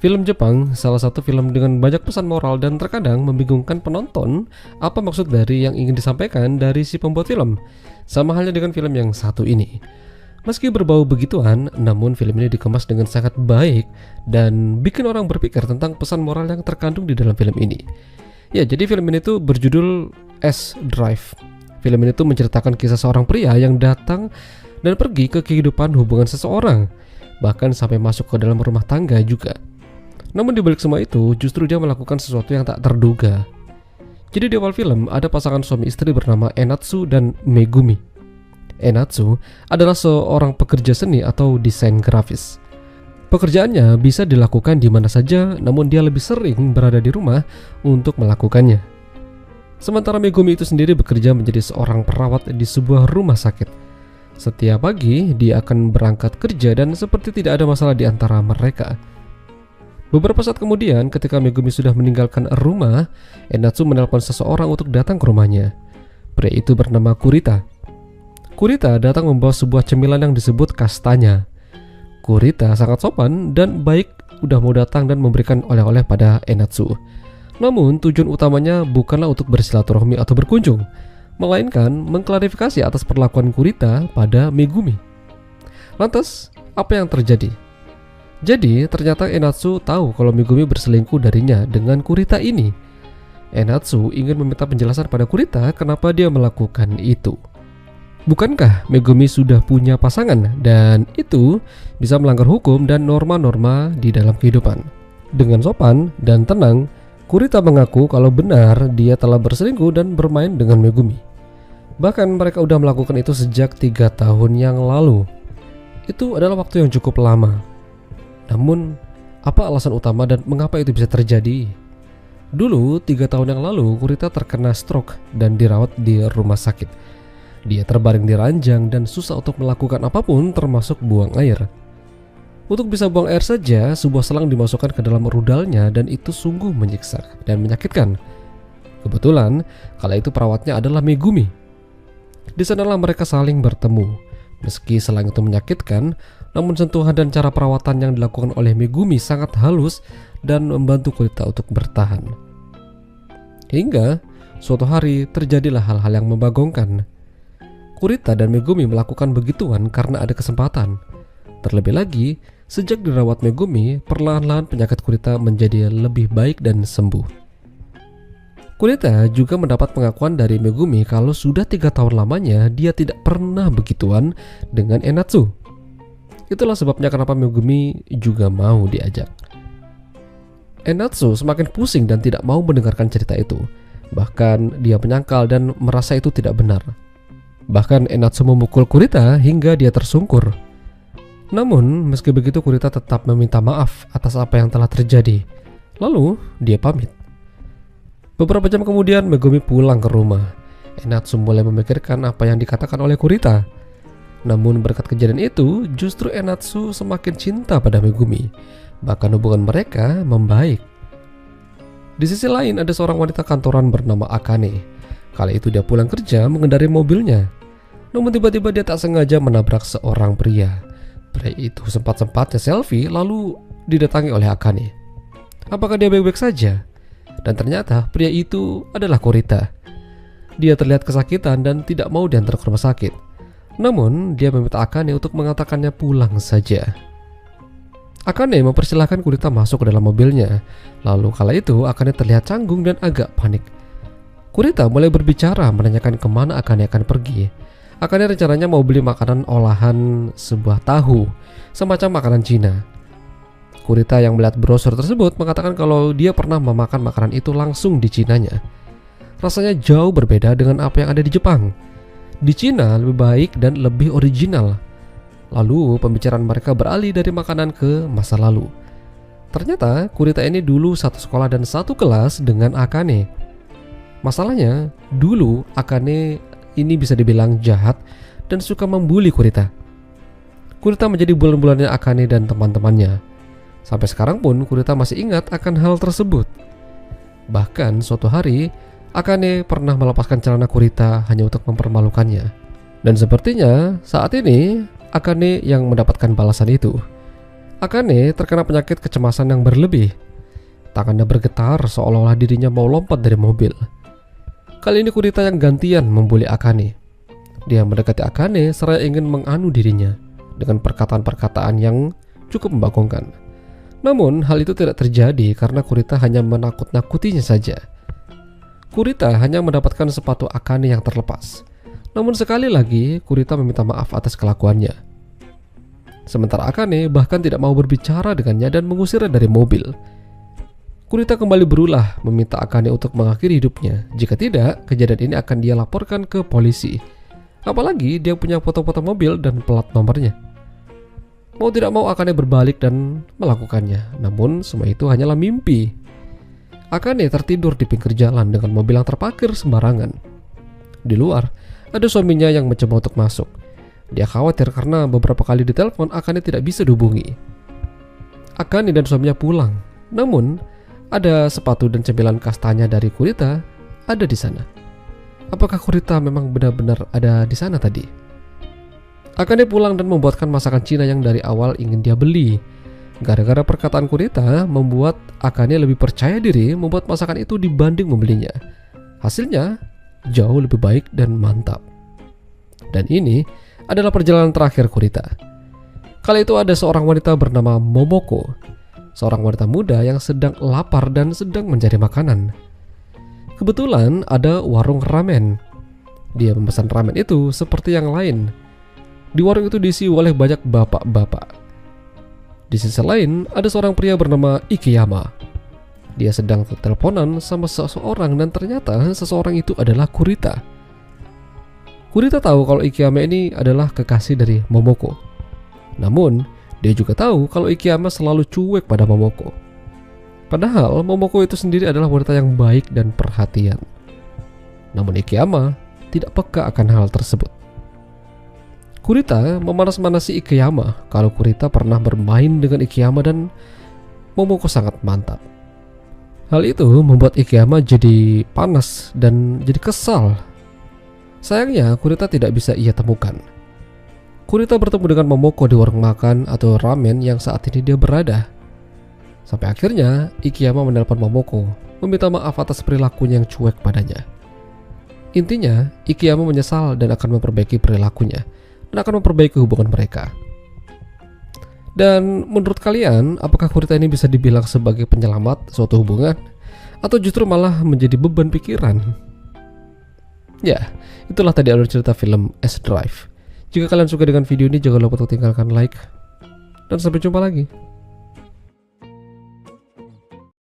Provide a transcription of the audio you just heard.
Film Jepang salah satu film dengan banyak pesan moral dan terkadang membingungkan penonton apa maksud dari yang ingin disampaikan dari si pembuat film. Sama halnya dengan film yang satu ini. Meski berbau begituan, namun film ini dikemas dengan sangat baik dan bikin orang berpikir tentang pesan moral yang terkandung di dalam film ini. Ya, jadi film ini tuh berjudul S Drive. Film ini tuh menceritakan kisah seorang pria yang datang dan pergi ke kehidupan hubungan seseorang, bahkan sampai masuk ke dalam rumah tangga juga. Namun di balik semua itu, justru dia melakukan sesuatu yang tak terduga. Jadi di awal film ada pasangan suami istri bernama Enatsu dan Megumi. Enatsu adalah seorang pekerja seni atau desain grafis. Pekerjaannya bisa dilakukan di mana saja, namun dia lebih sering berada di rumah untuk melakukannya. Sementara Megumi itu sendiri bekerja menjadi seorang perawat di sebuah rumah sakit. Setiap pagi dia akan berangkat kerja dan seperti tidak ada masalah di antara mereka. Beberapa saat kemudian, ketika Megumi sudah meninggalkan rumah, Enatsu menelpon seseorang untuk datang ke rumahnya. Pria itu bernama Kurita. Kurita datang membawa sebuah cemilan yang disebut kastanya. Kurita sangat sopan dan baik, udah mau datang dan memberikan oleh-oleh pada Enatsu. Namun tujuan utamanya bukanlah untuk bersilaturahmi atau berkunjung, melainkan mengklarifikasi atas perlakuan Kurita pada Megumi. Lantas, apa yang terjadi? Jadi, ternyata Enatsu tahu kalau Megumi berselingkuh darinya dengan Kurita ini. Enatsu ingin meminta penjelasan pada Kurita kenapa dia melakukan itu. Bukankah Megumi sudah punya pasangan dan itu bisa melanggar hukum dan norma-norma di dalam kehidupan? Dengan sopan dan tenang, Kurita mengaku kalau benar dia telah berselingkuh dan bermain dengan Megumi. Bahkan mereka udah melakukan itu sejak 3 tahun yang lalu. Itu adalah waktu yang cukup lama. Namun, apa alasan utama dan mengapa itu bisa terjadi? Dulu, 3 tahun yang lalu, Kurita terkena stroke dan dirawat di rumah sakit. Dia terbaring di ranjang dan susah untuk melakukan apapun termasuk buang air. Untuk bisa buang air saja, sebuah selang dimasukkan ke dalam rudalnya dan itu sungguh menyiksa dan menyakitkan. Kebetulan, kala itu perawatnya adalah Megumi. Di sanalah mereka saling bertemu. Meski selang itu menyakitkan, namun sentuhan dan cara perawatan yang dilakukan oleh Megumi sangat halus dan membantu Kurita untuk bertahan. Hingga suatu hari terjadilah hal-hal yang membagongkan. Kurita dan Megumi melakukan begituan karena ada kesempatan. Terlebih lagi, sejak dirawat Megumi, perlahan-lahan penyakit Kurita menjadi lebih baik dan sembuh. Kurita juga mendapat pengakuan dari Megumi kalau sudah 3 tahun lamanya dia tidak pernah begituan dengan Enatsu. Itulah sebabnya kenapa Megumi juga mau diajak. Enatsu semakin pusing dan tidak mau mendengarkan cerita itu. Bahkan dia menyangkal dan merasa itu tidak benar. Bahkan Enatsu memukul Kurita hingga dia tersungkur. Namun meski begitu Kurita tetap meminta maaf atas apa yang telah terjadi. Lalu dia pamit. Beberapa jam kemudian Megumi pulang ke rumah. Enatsu mulai memikirkan apa yang dikatakan oleh Kurita. Namun berkat kejadian itu, justru Enatsu semakin cinta pada Megumi. Bahkan hubungan mereka membaik. Di sisi lain ada seorang wanita kantoran bernama Akane. Kala itu dia pulang kerja mengendarai mobilnya. Namun tiba-tiba dia tak sengaja menabrak seorang pria. Pria itu sempat-sempatnya selfie lalu didatangi oleh Akane. Apakah dia baik-baik saja? Dan ternyata pria itu adalah Kurita. Dia terlihat kesakitan dan tidak mau diantar ke rumah sakit. Namun dia meminta Akane untuk mengantarkannya pulang saja. Akane mempersilahkan Kurita masuk ke dalam mobilnya. Lalu kala itu Akane terlihat canggung dan agak panik. Kurita mulai berbicara menanyakan kemana Akane akan pergi. Akane rencananya mau beli makanan olahan sebuah tahu, semacam makanan Cina. Kurita yang melihat brosur tersebut mengatakan kalau dia pernah memakan makanan itu langsung di Cinanya. Rasanya jauh berbeda dengan apa yang ada di Jepang. Di Cina lebih baik dan lebih original. Lalu pembicaraan mereka beralih dari makanan ke masa lalu. Ternyata Kurita ini dulu satu sekolah dan satu kelas dengan Akane. Masalahnya, dulu Akane ini bisa dibilang jahat dan suka membuli Kurita. Kurita menjadi bulan-bulannya Akane dan teman-temannya. Sampai sekarang pun Kurita masih ingat akan hal tersebut. Bahkan suatu hari Akane pernah melepaskan celana Kurita hanya untuk mempermalukannya. Dan sepertinya saat ini Akane yang mendapatkan balasan itu. Akane terkena penyakit kecemasan yang berlebih. Tangannya bergetar seolah-olah dirinya mau lompat dari mobil. Kali ini Kurita yang gantian membuli Akane. Dia mendekati Akane seraya ingin menganu dirinya dengan perkataan-perkataan yang cukup membagongkan. Namun hal itu tidak terjadi karena Kurita hanya menakut-nakutinya saja. Kurita hanya mendapatkan sepatu Akane yang terlepas. Namun sekali lagi Kurita meminta maaf atas kelakuannya. Sementara Akane bahkan tidak mau berbicara dengannya dan mengusirnya dari mobil. Kurita kembali berulah meminta Akane untuk mengakhiri hidupnya. Jika tidak, kejadian ini akan dia laporkan ke polisi. Apalagi dia punya foto-foto mobil dan plat nomornya. Mau tidak mau Akane berbalik dan melakukannya. Namun semua itu hanyalah mimpi. Akane tertidur di pinggir jalan dengan mobil yang terparkir sembarangan. Di luar, ada suaminya yang mencoba untuk masuk. Dia khawatir karena beberapa kali ditelepon Akane tidak bisa dihubungi. Akane dan suaminya pulang. Namun, ada sepatu dan cemilan kastanya dari Kurita ada di sana. Apakah Kurita memang benar-benar ada di sana tadi? Akane pulang dan membuatkan masakan Cina yang dari awal ingin dia beli. Gara-gara perkataan Kurita membuat Akane lebih percaya diri membuat masakan itu dibanding membelinya. Hasilnya jauh lebih baik dan mantap. Dan ini adalah perjalanan terakhir Kurita. Kala itu ada seorang wanita bernama Momoko, seorang wanita muda yang sedang lapar dan sedang mencari makanan. Kebetulan ada warung ramen. Dia memesan ramen itu seperti yang lain. Di warung itu diisi oleh banyak bapak-bapak. Di sisi lain ada seorang pria bernama Ikeyama. Dia sedang teleponan sama seseorang dan ternyata seseorang itu adalah Kurita. Kurita tahu kalau Ikeyama ini adalah kekasih dari Momoko. Namun, dia juga tahu kalau Ikeyama selalu cuek pada Momoko. Padahal Momoko itu sendiri adalah wanita yang baik dan perhatian. Namun Ikeyama tidak peka akan hal tersebut. Kurita memanas-manasi Ikeyama kalau Kurita pernah bermain dengan Ikeyama dan Momoko sangat mantap. Hal itu membuat Ikeyama jadi panas dan jadi kesal. Sayangnya Kurita tidak bisa ia temukan. Kurita bertemu dengan Momoko di warung makan atau ramen yang saat ini dia berada. Sampai akhirnya Ikeyama menelpon Momoko meminta maaf atas perilakunya yang cuek padanya. Intinya Ikeyama menyesal dan akan memperbaiki perilakunya dan akan memperbaiki hubungan mereka. Dan menurut kalian, apakah Kurita ini bisa dibilang sebagai penyelamat suatu hubungan atau justru malah menjadi beban pikiran? Ya, itulah tadi alur cerita film S Drive. Jika kalian suka dengan video ini, jangan lupa untuk tinggalkan like. Dan sampai jumpa lagi.